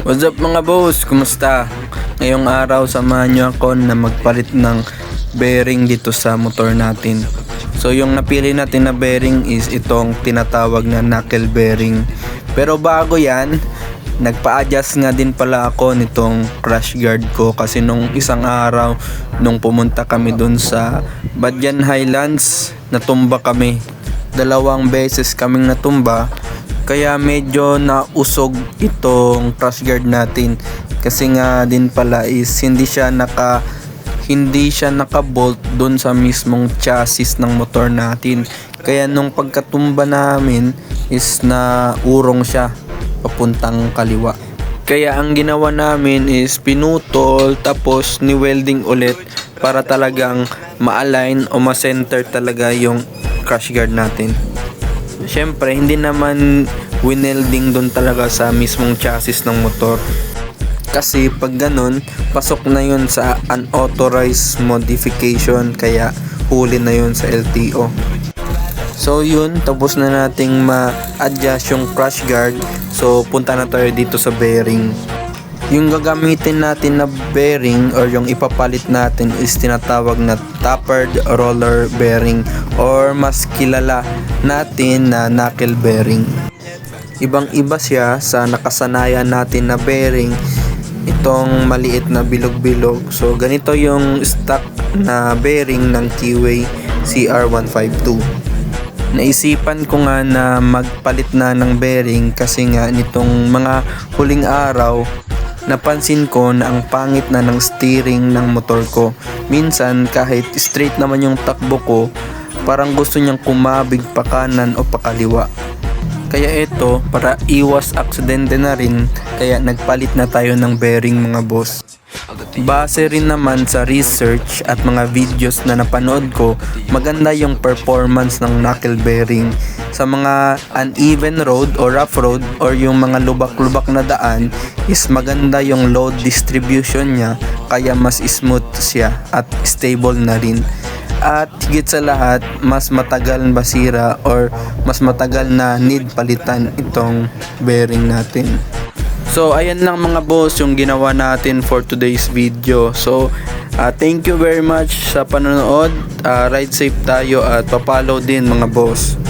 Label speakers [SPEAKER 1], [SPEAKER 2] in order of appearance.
[SPEAKER 1] What's up mga boss? Kumusta? Ngayong araw samahan nyo ako na magpalit ng bearing dito sa motor natin. So yung napili natin na bearing is itong tinatawag na knuckle bearing. Pero bago yan, nagpa-adjust nga din pala ako nitong crash guard ko kasi nung isang araw nung pumunta kami dun sa Badyan Highlands, natumba kami. 2 beses kaming natumba, kaya medyo nausog itong crash guard natin kasi nga din pala is hindi siya naka-bolt doon sa mismong chassis ng motor natin. Kaya nung pagkatumba namin is naurong siya papuntang kaliwa. Kaya ang ginawa namin is pinutol tapos ni-welding ulit para talagang ma-align o ma-center talaga yung crash guard natin. Syempre hindi naman winelding doon talaga sa mismong chassis ng motor. Kasi pag ganun, pasok na yun sa unauthorized modification, kaya huli na yun sa LTO. So yun, tapos na nating ma-adjust yung crash guard. So punta na tayo dito sa bearing. Yung gagamitin natin na bearing or yung ipapalit natin is tinatawag na tapered roller bearing or mas kilala natin na knuckle bearing. Ibang iba siya sa nakasanayan natin na bearing, itong maliit na bilog-bilog. So ganito yung stock na bearing ng Keyway CR152. Naisipan ko nga na magpalit na ng bearing kasi nga nitong mga huling araw napansin ko na ang pangit na ng steering ng motor ko. Minsan kahit straight naman yung takbo ko, parang gusto niyang kumabig pa kanan o pa kaliwa. Kaya ito, para iwas aksidente na rin, kaya nagpalit na tayo ng bearing mga boss. Base rin naman sa research at mga videos na napanood ko, maganda yung performance ng knuckle bearing sa mga uneven road or rough road or yung mga lubak-lubak na daan. Is maganda yung load distribution niya, kaya mas smooth siya at stable na rin. At higit sa lahat, mas matagal basira or mas matagal na need palitan itong bearing natin. So ayan lang mga boss yung ginawa natin for today's video. So thank you very much sa panonood. Ride safe tayo at pa-follow din mga boss.